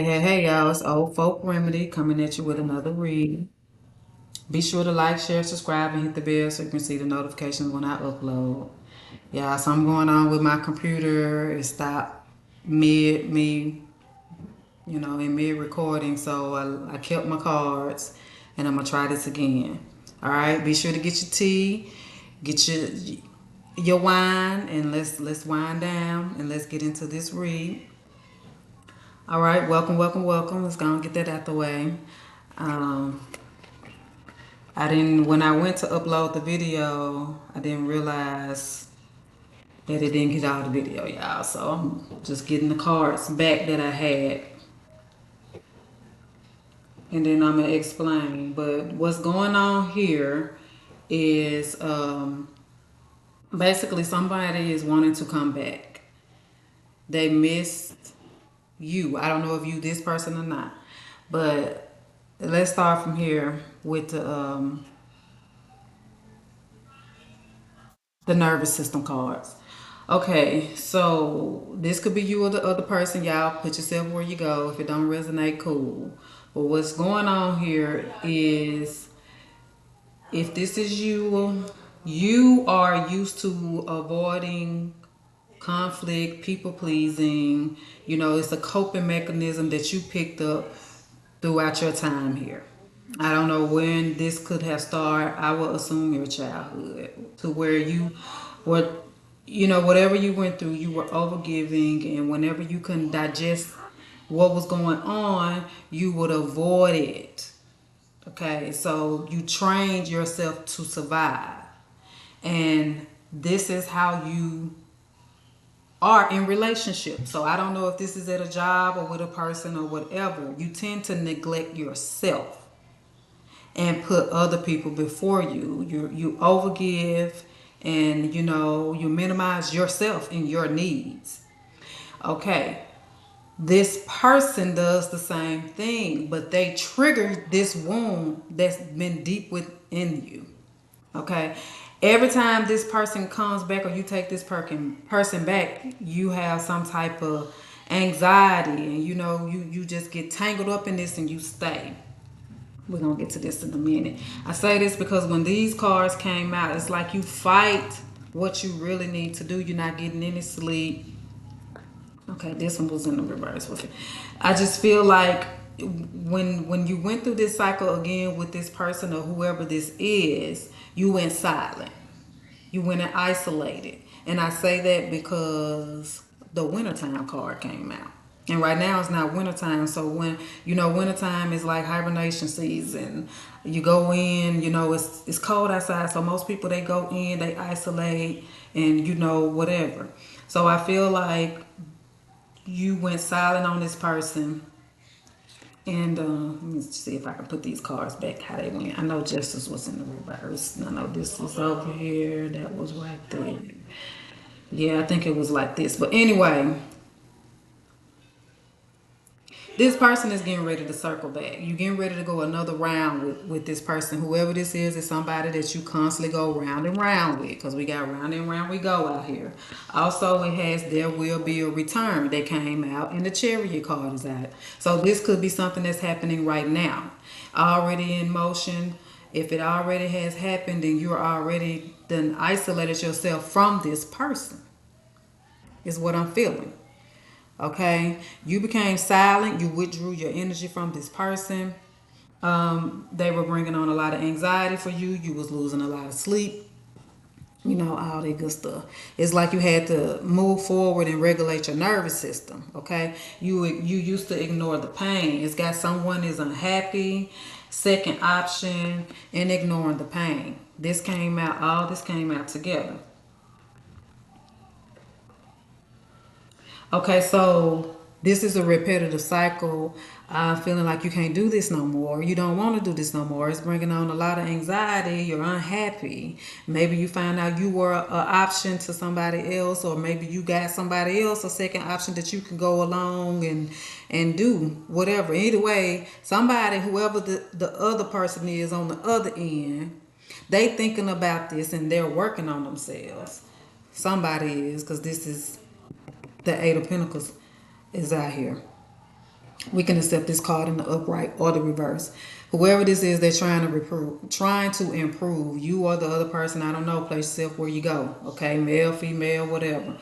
Hey, y'all. It's Old Folk Remedy coming at you with another read. Be sure to like, share, subscribe, and hit the bell so you can see the notifications when I upload. Yeah, something going on with my computer. It stopped in mid recording. So I kept my cards and I'm going to try this again. All right, be sure to get your tea, get your wine, and let's wind down and let's get into this read. All right, welcome. Let's go and get that out the way. Um, I didn't, when I went to upload the video, I didn't realize that it didn't get all the video, y'all. So I'm just getting the cards back that I had. And then I'm going to explain. But what's going on here is basically somebody is wanting to come back. They missed you. I don't know if you this person or not. But let's start from here with the nervous system cards. Okay, so this could be you or the other person. Y'all put yourself where you go. If it don't resonate, cool. But what's going on here is if this is you, you are used to avoiding conflict, people pleasing. You know, it's a coping mechanism that you picked up throughout your time here. I don't know when this could have started. I will assume your childhood to where you were, whatever you went through, you were overgiving, and whenever you couldn't digest what was going on, you would avoid it. Okay, so you trained yourself to survive, and this is how you are in relationships. So I don't know if this is at a job or with a person or whatever. You tend to neglect yourself and put other people before you. You overgive, and you minimize yourself and your needs. Okay. This person does the same thing, but they trigger this wound that's been deep within you. Okay. Every time this person comes back or you take this person back, you have some type of anxiety, and you just get tangled up in this and you stay. We're gonna get to this in a minute. I say this because when these cards came out, it's like you fight what you really need to do. You're not getting any sleep. Okay, this one was in the reverse. Was it? I just feel like when you went through this cycle again with this person or whoever this is, you went silent. You went and isolated. And I say that because the wintertime card came out. And right now it's not wintertime. So when wintertime is like hibernation season. You go in, it's cold outside. So most people they go in, they isolate and whatever. So I feel like you went silent on this person. And let me see if I can put these cards back how they went. I know justice was in the reverse. I know this was over here. That was right there. Yeah, I think it was like this. But anyway, this person is getting ready to circle back. You're getting ready to go another round with this person. Whoever this is somebody that you constantly go round and round with, because we got round and round we go out here. Also, it has there will be a return that came out, and the chariot card is out. So this could be something that's happening right now, already in motion. If it already has happened, then you're already then isolated yourself from this person, is what I'm feeling. Okay, you became silent. You withdrew your energy from this person. They were bringing on a lot of anxiety for you. You was losing a lot of sleep. All that good stuff. It's like you had to move forward and regulate your nervous system. Okay, you used to ignore the pain. It's got someone is unhappy. Second option, and ignoring the pain. This came out. All this came out together. Okay, so this is a repetitive cycle. Feeling like you can't do this no more. You don't want to do this no more. It's bringing on a lot of anxiety. You're unhappy. Maybe you find out you were an option to somebody else, or maybe you got somebody else a second option that you can go along and do whatever. Either way, somebody, whoever the other person is on the other end, they thinking about this and they're working on themselves. Somebody is, because this is the Eight of Pentacles is out here. We can accept this card in the upright or the reverse. Whoever this is, they're trying to improve. You or the other person, I don't know, place yourself where you go. Okay, male, female, whatever.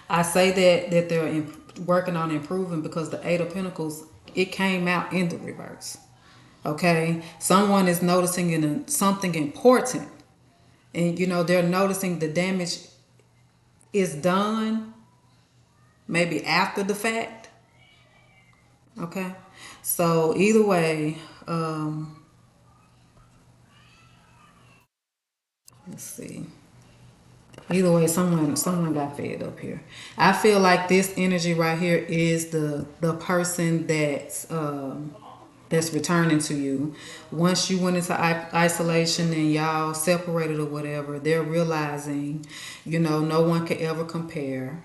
I say that they're working on improving because the Eight of Pentacles, it came out in the reverse. Okay, someone is noticing something important, and they're noticing the damage is done maybe after the fact. Okay, so either way, let's see. Either way, someone got fed up here. I feel like this energy right here is the person that's returning to you. Once you went into isolation and y'all separated or whatever, they're realizing, no one can ever compare.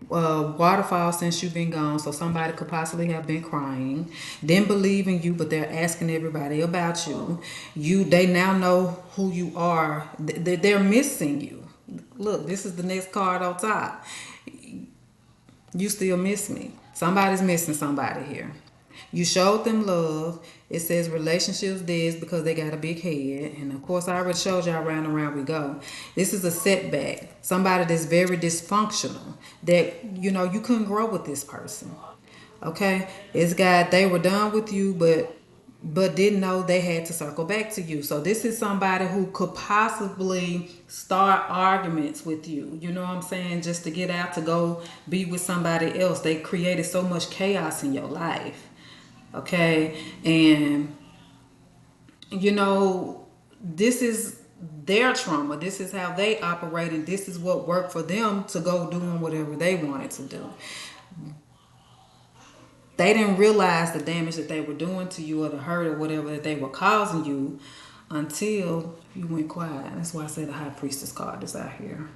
Waterfall since you've been gone, so somebody could possibly have been crying, didn't believe in you, but they're asking everybody about you. They now know who you are. They're missing you. Look, this is the next card on top. You still miss me. Somebody's missing somebody here. You showed them love. It says relationships dead because they got a big head. And of course, I already showed y'all round and round we go. This is a setback. Somebody that's very dysfunctional. That, you couldn't grow with this person. Okay? It's got, they were done with you, but didn't know they had to circle back to you. So this is somebody who could possibly start arguments with you. You know what I'm saying? Just to get out to go be with somebody else. They created so much chaos in your life. Okay? And this is their trauma. This is how they operate, and this is what worked for them to go doing whatever they wanted to do. They didn't realize the damage that they were doing to you or the hurt or whatever that they were causing you until you went quiet. That's why I say the High Priestess card is out here.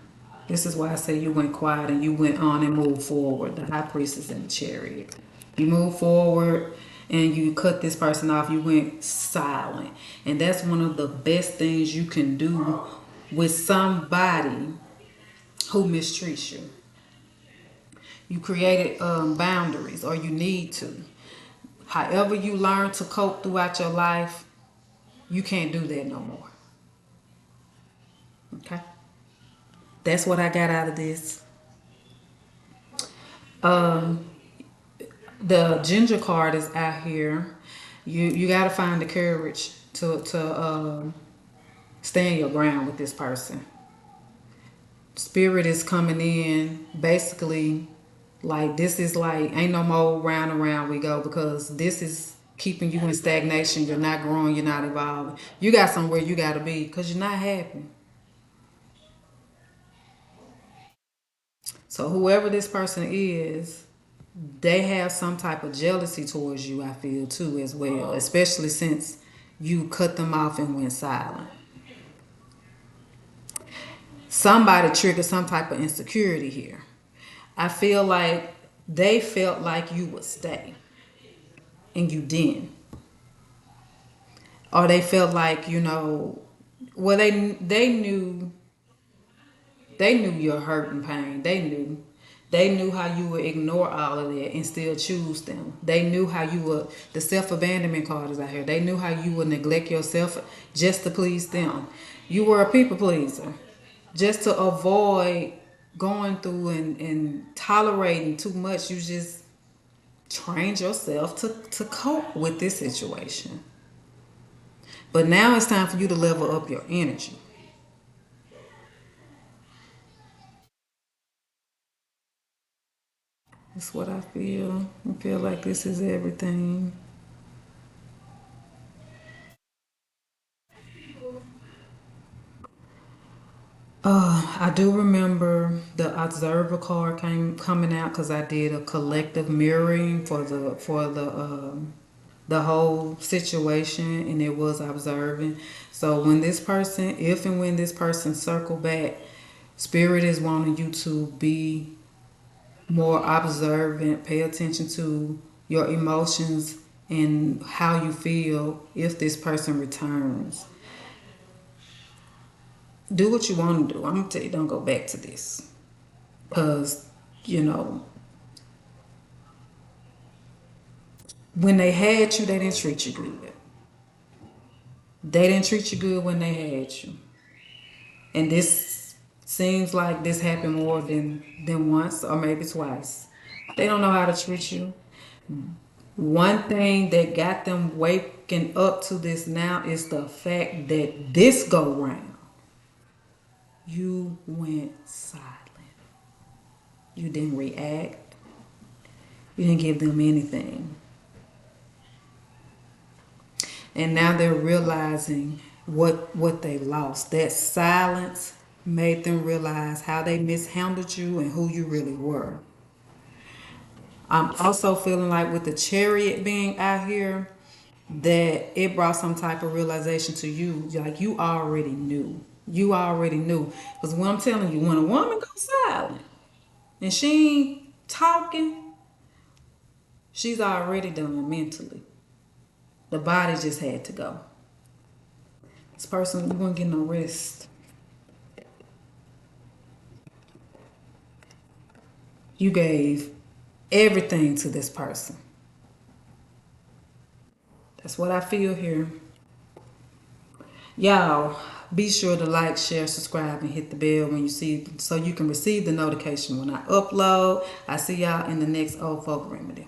This is why I say you went quiet and you went on and moved forward. The High Priestess and the Chariot. You moved forward and you cut this person off. You went silent. And that's one of the best things you can do with somebody who mistreats you. You created boundaries, or you need to. However you learn to cope throughout your life, you can't do that no more. Okay? That's what I got out of this. The ginger card is out here. You got to find the courage to stand your ground with this person. Spirit is coming in basically like this is like ain't no more round and round we go, because this is keeping you in stagnation. You're not growing, you're not evolving. You got somewhere you got to be because you're not happy. So whoever this person is, they have some type of jealousy towards you, I feel too, as well, especially since you cut them off and went silent. Somebody triggered some type of insecurity here. I feel like they felt like you would stay and you didn't. Or they felt like, well, they knew your hurt and pain. They knew how you would ignore all of that and still choose them. They knew how you would, the self-abandonment card is out here. They knew how you would neglect yourself just to please them. You were a people pleaser. Just to avoid going through and tolerating too much, you just trained yourself to cope with this situation. But now it's time for you to level up your energy. That's what I feel. I feel like this is everything. I do remember the observer card coming out because I did a collective mirroring for the whole situation, and it was observing. So when this person, if and when this person circle back, spirit is wanting you to be more observant, pay attention to your emotions and how you feel if this person returns. Do what you want to do. I'm gonna tell you, don't go back to this, because you know When they had you, they didn't treat you good. They didn't treat you good when they had you. And this seems like this happened more than once or maybe twice. They don't know how to treat you. One thing that got them waking up to this now is the fact that this go round, you went silent. You didn't react. You didn't give them anything. And now they're realizing what they lost. That silence made them realize how they mishandled you and who you really were. I'm also feeling like with the chariot being out here, that it brought some type of realization to you. Like you already knew. You already knew. Because what I'm telling you, when a woman goes silent and she ain't talking, she's already done mentally. The body just had to go. This person, you won't get no rest. You gave everything to this person. That's what I feel here. Y'all, be sure to like, share, subscribe, and hit the bell when you see so you can receive the notification when I upload. I see y'all in the next Old Folk Remedy.